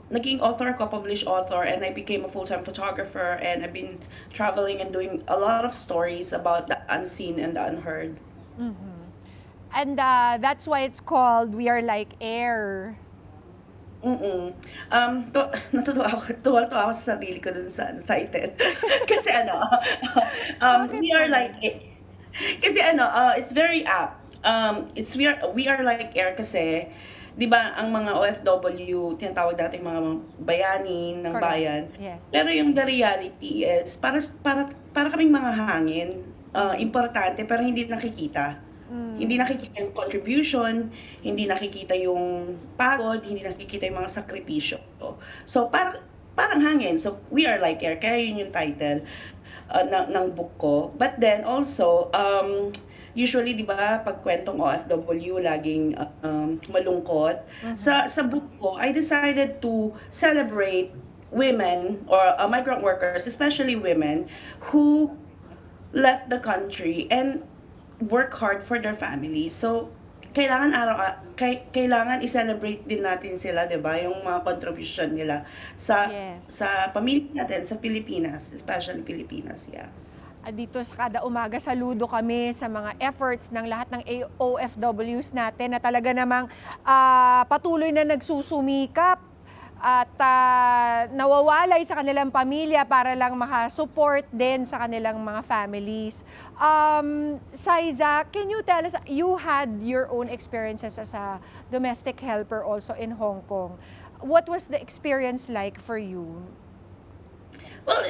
naging author ako, published author, and I became a full-time photographer, and I've been traveling and doing a lot of stories about the unseen and the unheard. Mm-hmm. And that's why it's called We Are Like Air. Tuwa ako sa sarili ko dun sa title. Kasi We Are Like Air. Kasi it's very apt. We are like air kasi, 'di ba, ang mga OFW tinatawag dating mga bayani ng bayan. Yes. Pero yung the reality is para kaming mga hangin, importante pero hindi nakikita. Hindi nakikita yung contribution, hindi nakikita yung pagod, hindi nakikita yung mga sakripisyo. So parang hangin. So we are like air, kaya yun yung title ng book ko. But then also usually, di ba, pag kwentong OFW, laging malungkot. Sa book ko, I decided to celebrate women or migrant workers, especially women, who left the country and work hard for their families. So, kailangan i-celebrate din natin sila, di ba, yung mga contribution nila sa pamilya natin, sa Pilipinas, especially Pilipinas, yeah. Dito sa Kada Umaga, saludo kami sa mga efforts ng lahat ng OFWs natin na talaga namang patuloy na nagsusumikap at nawawalay sa kanilang pamilya para lang makasupport din sa kanilang mga families. Saiza, can you tell us, you had your own experiences as a domestic helper also in Hong Kong. What was the experience like for you? Well,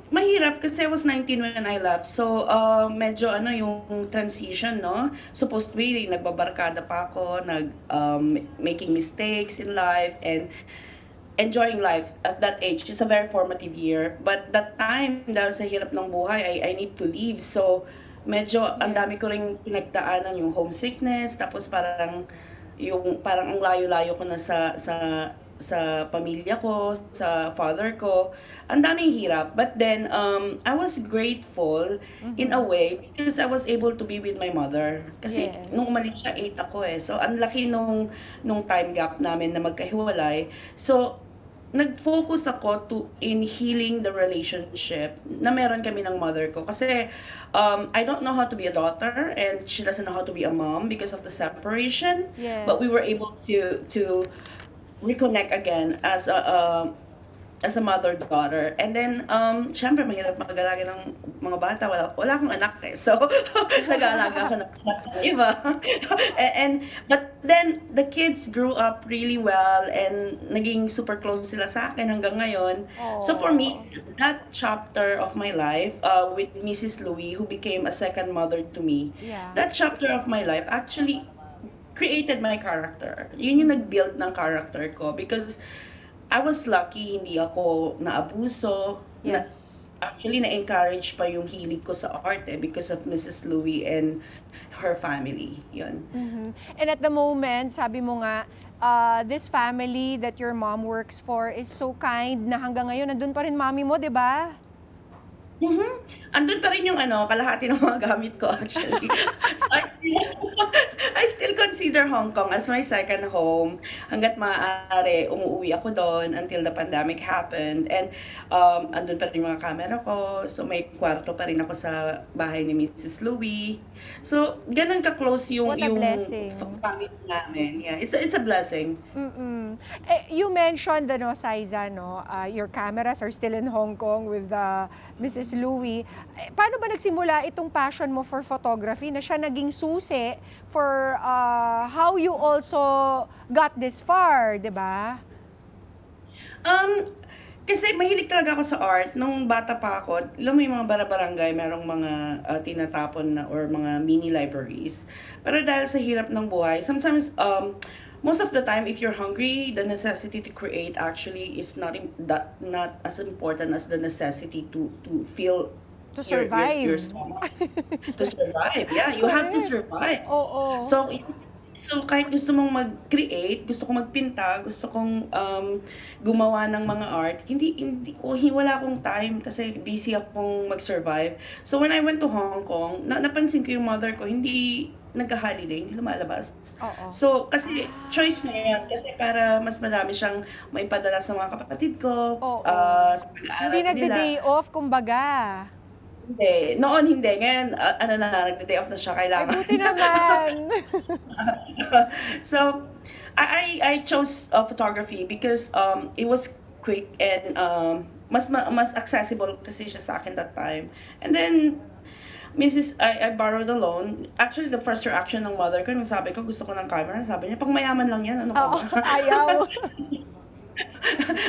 mahirap kasi I was 19 when I left. So, medyo yung transition, no? Supposed to be, nagbabarkada pa ako, making mistakes in life and enjoying life at that age. It's a very formative year. But that time, dahil sa hirap ng buhay, I need to leave. So, medyo ang dami ko ring pinagdaanan, yung homesickness, tapos parang ang layo-layo ko na sa pamilya ko, sa father ko. Ang daming hirap. But then, I was grateful in a way because I was able to be with my mother. Kasi nung umalis siya, 8 ako eh. So, ang laki nung time gap namin na magkahiwalay. So, nag-focus ako in healing the relationship na meron kami ng mother ko. Kasi, I don't know how to be a daughter and she doesn't know how to be a mom because of the separation. Yes. But we were able to reconnect again as a mother-daughter. And then, syempre, mahirap mag-alaga ng mga bata, wala akong anak eh. So, nag-aalaga ako ng iba. But then, the kids grew up really well and naging super close sila sa akin hanggang ngayon. So for me, that chapter of my life with Mrs. Louie, who became a second mother to me, Yeah. that chapter of my life actually created my character. Yun yung nag-build ng character ko because I was lucky, hindi ako naabuso. Yes. Actually, na-encourage pa yung hilig ko sa art because of Mrs. Louie and her family. Yun. And at the moment, sabi mo nga, this family that your mom works for is so kind na hanggang ngayon, nandun pa rin mami mo, di ba? Andun pa rin yung kalahati ng mga gamit ko actually. So I still consider Hong Kong as my second home. Hanggat maaari, umuwi ako doon until the pandemic happened. And andun pa rin yung mga camera ko. So may kwarto pa rin ako sa bahay ni Mrs. Louie. So ganun ka-close yung What a blessing. family namin. Yeah, it's a blessing. You mentioned, Saiza, your cameras are still in Hong Kong with Mrs. Louie. Paano ba nagsimula itong passion mo for photography na siya naging susi for how you also got this far, di ba? Kasi mahilig talaga ako sa art. Nung bata pa ako, alam mo yung mga barabarangay, merong mga tinatapon na or mga mini libraries. Pero dahil sa hirap ng buhay, sometimes, most of the time, if you're hungry, the necessity to create actually is not as important as the necessity to feel To survive. your stomach. To survive, yeah. You have to survive. Oo. So kahit gusto mong mag-create, gusto kong magpinta, gusto kong gumawa ng mga art, wala akong time kasi busy akong mag-survive. So when I went to Hong Kong, napansin ko yung mother ko, hindi nagka-holiday, hindi lumalabas. Oo. So kasi choice niya yan, kasi para mas marami siyang maipadala sa mga kapatid ko, Oo. sa pag-aaral Hindi nila. nagda-day off, kumbaga. Hindi. Noon hindi. Ngayon, nagda-day off na siya. Kailangan. Buti naman. So, I chose photography because it was quick and mas accessible kasi siya sa akin that time. And then, I borrowed a loan. Actually, the first reaction ng mother ko, nung sabi ko, gusto ko ng camera, sabi niya, pang mayaman lang yan. Ano ka Oo, ba? ayaw.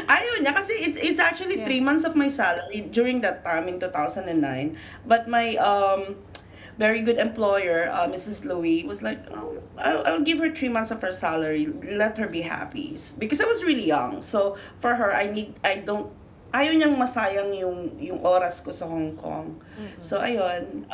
Ayaw niya kasi it's actually 3 months of my salary during that time in 2009. But my very good employer, Mrs. Louie, was like, oh, I'll give her 3 months of her salary. Let her be happy. Because I was really young. So for her, ayaw niyang masayang yung oras ko sa Hong Kong. So ayun,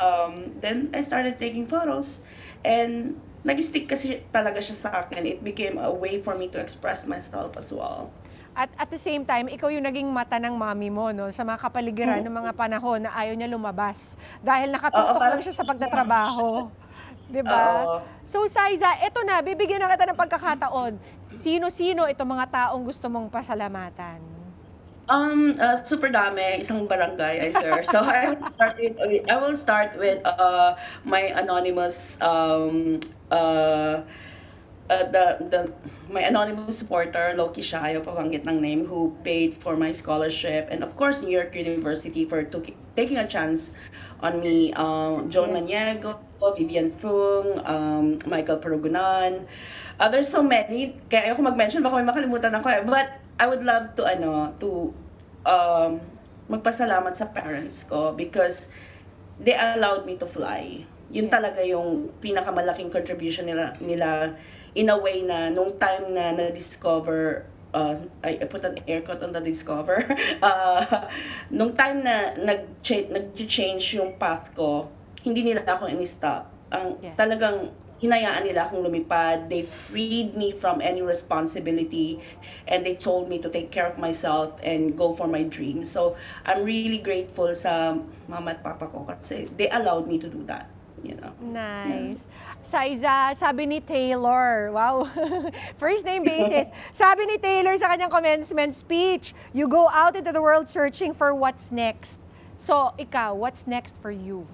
then I started taking photos and nag-stick kasi talaga siya sa akin. It became a way for me to express myself as well. At the same time, ikaw yung naging mata ng mami mo, sa mga kapaligiran ng mga panahon na ayaw niya lumabas. Dahil nakatutok lang siya sa pagtatrabaho. Diba? Oo. So, Saiza, eto na, bibigyan na kita ng pagkakataon. Sino-sino itong mga taong gusto mong pasalamatan? Super dami, isang barangay, sir. So I will start with my anonymous my anonymous supporter, Loki siya, ayaw pabanggit ng name, who paid for my scholarship, and of course New York University for taking a chance on me. Joan Maniego, Vivian Fung, Michael Perugunan. There's so many, kaya ayoko mag-mention, baka may makalimutan ako but I would love to magpasalamat sa parents ko because they allowed me to fly. Yun talaga yung pinakamalaking contribution nila in a way na nung time na na-discover, I put an air quote on the discover, nung time na nag-change yung path ko, hindi nila ako in-stop. Talagang hinayaan nila akong lumipad. They freed me from any responsibility and they told me to take care of myself and go for my dreams. So I'm really grateful sa mama at papa ko kasi they allowed me to do that. Nice. Saiza, sabi ni Taylor, wow, first name basis. Sabi ni Taylor sa kanyang commencement speech, you go out into the world searching for what's next. So, ikaw, what's next for you?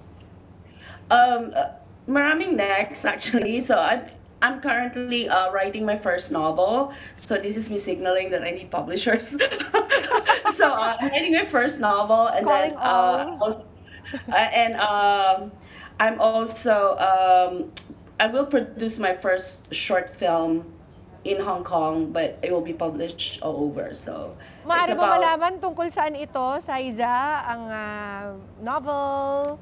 Maraming next actually. So I'm currently writing my first novel. So this is me signaling that I need publishers. So I'm writing my first novel and Calling then And I'm also I will produce my first short film in Hong Kong, but it will be published all over. So Maaari mo malaman tungkol saan ito, Saiza, ang novel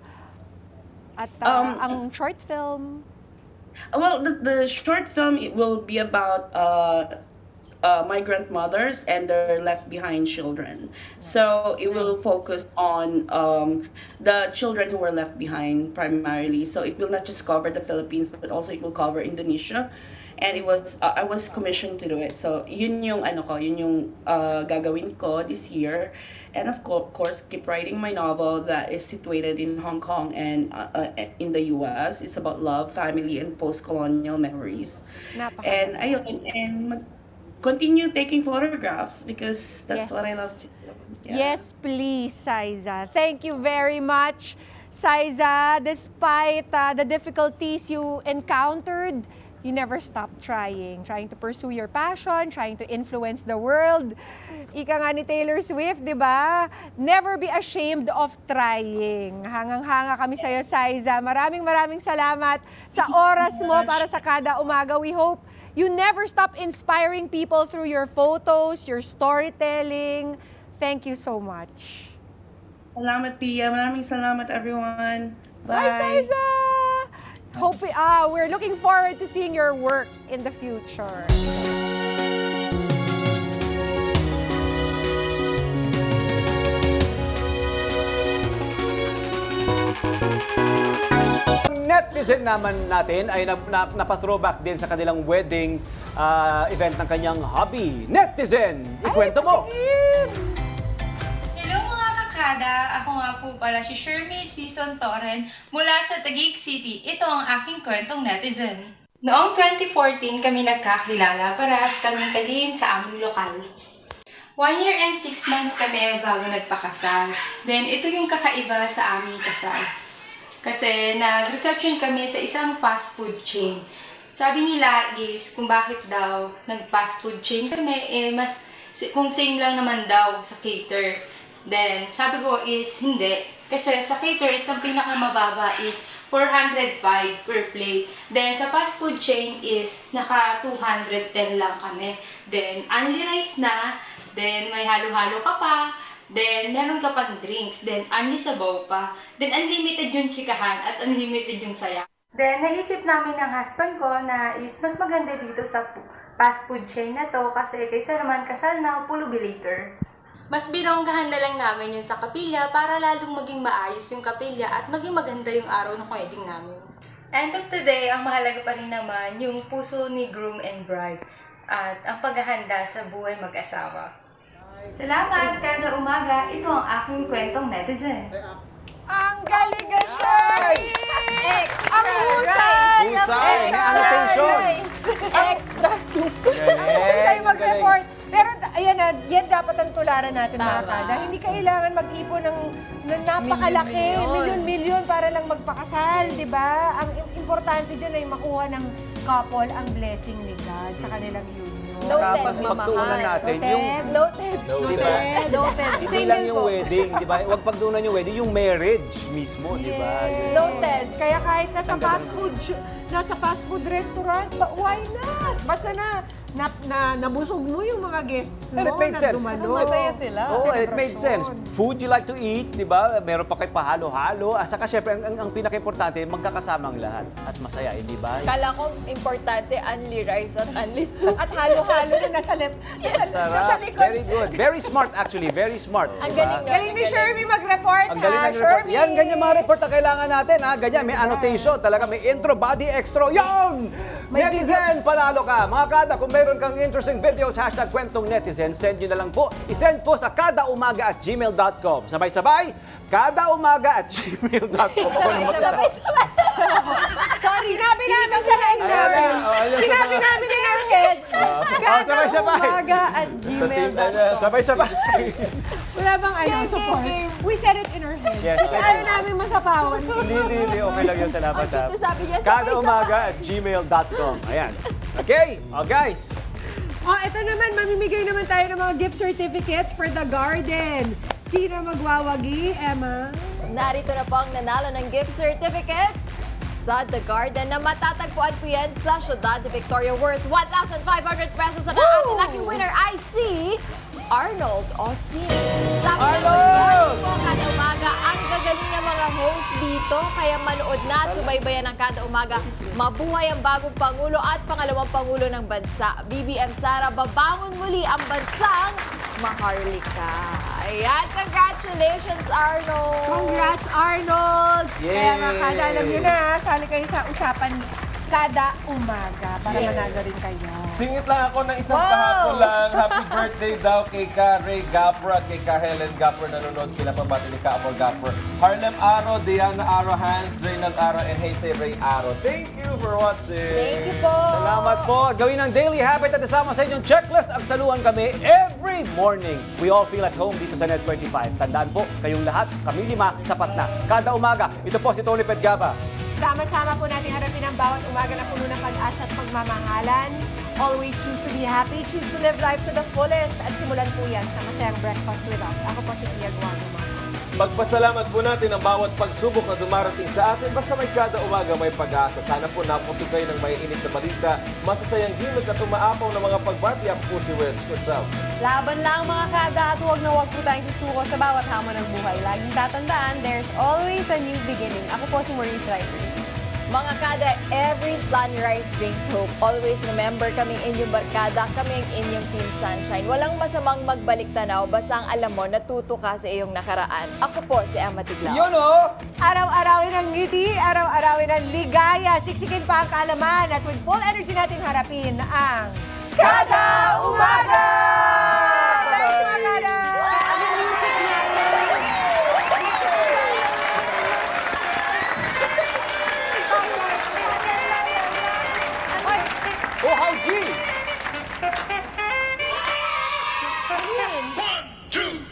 at ang short film? Well, the short film, it will be about migrant mothers and their left behind children. So it will focus on the children who were left behind primarily. So it will not just cover the Philippines, but also it will cover Indonesia. And it was I was commissioned to do it. So yun yung gagawin ko this year. And of course, keep writing my novel that is situated in Hong Kong and in the US. It's about love, family, and post-colonial memories. And ayun, continue taking photographs because that's what I love to do. Yeah. Yes, please, Saiza. Thank you very much, Saiza. Despite the difficulties you encountered, you never stop trying to pursue your passion, trying to influence the world. Ika nga ni Taylor Swift, di ba? Never be ashamed of trying. Hangang-hanga kami sa'yo, Saiza. Maraming salamat sa oras mo para sa Kada Umaga. We hope you never stop inspiring people through your photos, your storytelling. Thank you so much. Salamat, Pia. Maraming salamat, everyone. Bye, Saiza! Hope we're looking forward to seeing your work in the future. Netizen naman natin ay napa-throwback din sa kanilang wedding event ng kanyang hobby. Netizen, ikwento mo! Hello mga kakada! Ako nga po pala si Shermy Season Torren mula sa Taguig City. Ito ang aking kwentong netizen. Noong 2014 kami nagkakilala, parehas kaming kalihim sa aming lokal. 1 year and 6 months kami bago nagpakasal. Then ito yung kakaiba sa aming kasal. Kasi nag-reception kami sa isang fast food chain. Sabi nila is kung bakit daw nag-fast food chain kami, kung same lang naman daw sa cater. Then sabi ko is hindi. Kasi sa cater is ang pinakamababa is 405 per plate. Then sa fast food chain is naka 210 lang kami. Then only rice na. Then may halo-halo ka pa. Then, meron ka pang drinks. Then, only sabaw pa. Then, unlimited yung chikahan at unlimited yung saya. Then, naisip namin ng husband ko na is mas maganda dito sa fast food chain na to kasi kaysa naman kasal na pulubi later. Mas binonggahan na lang namin yun sa kapilya para lalong maging maayos yung kapilya at maging maganda yung araw ng wedding namin. And of today, ang mahalaga pa rin naman yung puso ni groom and bride at ang paghahanda sa buhay mag-asawa. Salamat, Kada Umaga. Ito ang aking kwentong netizen. Ang galing ka, Sherry! Ang husay! Husay! May annotation! Extra super. Ang husay mag-report. Pero ayan na, yan dapat ang tularan natin mga kada. Hindi kailangan mag-ipon ng napakalaki, milyon-milyon para lang magpakasal, di ba? Ang importante dyan ay makuha ng couple ang blessing ni God sa kanilang union. Tapos pagtuunan natin yung... Noted. Diba? Noted. Hindi lang yung wedding, di ba? Huwag pagtuunan yung wedding, yung marriage mismo, di ba? Yes. Noted. Kaya kahit nasa fast food restaurant, why not? Basta nabusog mo yung mga guests mo, And it made sense. dumalo. Masaya sila. Oo, it made sense. Food you like to eat, di ba? Meron pa kayo pahalo-halo. At saka syempre, ang pinaka-importante, magkakasama ang lahat. At masaya, di ba? Kala ko importante, only rice at only soup. At halo-halo na nasa Sarap. likod. Very good. Very smart actually. Very smart. Ang di ba? galing Galing ni Shermy mag-report, Ang galing ng report. Yan, ganyan mga report na kailangan natin, ha? Ganyan, may annotation. Talaga may intro, body, extra. Yan! Netizen, panalo ka. Mga kada, kung meron kang interesting videos, #kwentong netizen, send nyo na lang po. I-send po sa kadaumaga@gmail.com. Sabay-sabay, kadaumaga@gmail.com. Sorry, sinabi namin sa Hender. Sinabi namin ni Hender. Sabay-sabay. Kada@gmail.com. Sabay-sabay. Wala bang support? We said it in our heads. Yes, Kasi yes, ayaw yes. namin masapawan. Hindi. Okay lang yun. Salamat, ha? Ito sabi niya, sabay-sabay. kadaumaga@gmail.com. Ayan. Okay. Guys. Ito naman, mamimigay naman tayo ng mga gift certificates for the garden. Sino magwawagi, Emma? Narito na po ang nanalo ng gift certificates sa The Garden na matatagpuan po yan sa Ciudad de Victoria worth 1,500 pesos. At ang ating lucky winner ay si Arnold Osin. Sabi Arnold! po, Kada Umaga, ang gagaling ng mga host dito. Kaya manood na at subaybayan ng Kada Umaga. Mabuhay ang bagong Pangulo at pangalawang Pangulo ng bansa. BBM Sara, babangon muli ang bansang Maharlika. Ayan, congratulations, Arnold! Congrats, Arnold! Yay! Kaya mga kada, alam nyo na, sali kayo sa usapan ni Kada Umaga para manalo rin kayo. Singit lang ako ng isang kahapon lang. Happy birthday daw kay Ka Ray Gapper at kay Ka Helen Gapper. Nanonood, pinapabati ni Ka Amor Gapper. Harlem Aro, Diana Aro, Hans, Reynald Aro, and Hazy Ray Aro. Thank you for watching. Thank you po! Salamat po. Gawin ng daily habit at isama sa inyong checklist. Ang saluhan kami every morning. We all feel at home dito sa Net 25. Tandaan po, kayong lahat, kami lima, sapat na. Kada umaga, ito po si Tony Pedgaba. Sama-sama po natin harapin ang bawat umaga na puno ng pag-asa at pagmamahalan. Always choose to be happy, choose to live life to the fullest. At simulan po yan sa masayang breakfast with us. Ako po si Pia Guanuma. Magpasalamat po natin ang bawat pagsubok na dumarating sa atin. Basta may Kada Umaga, may pag-asa. Sana po napusog kayo ng may init na balita, masasayang himig at umaapaw ng mga pagbati. Ako po si Welch Kutsal. Laban lang mga kada at huwag na huwag po tayong susuko sa bawat hamon ng buhay. Laging tatandaan, there's always a new beginning. Ako po si Maurice Ryder. Mga kada, every sunrise brings hope. Always remember, kaming inyong barkada, kaming inyong Team Sunshine. Walang masamang magbalik tanaw, basta ang alam mo, natuto ka sa iyong nakaraan. Ako po si Emma Tiglao. Yun o! Araw-arawin ang ngiti, araw-arawin ang ligaya. Siksikin pa ang kaalaman at with full energy natin harapin ang Kada Umaga! Thanks mga kada! Oh, how G! 1, 2,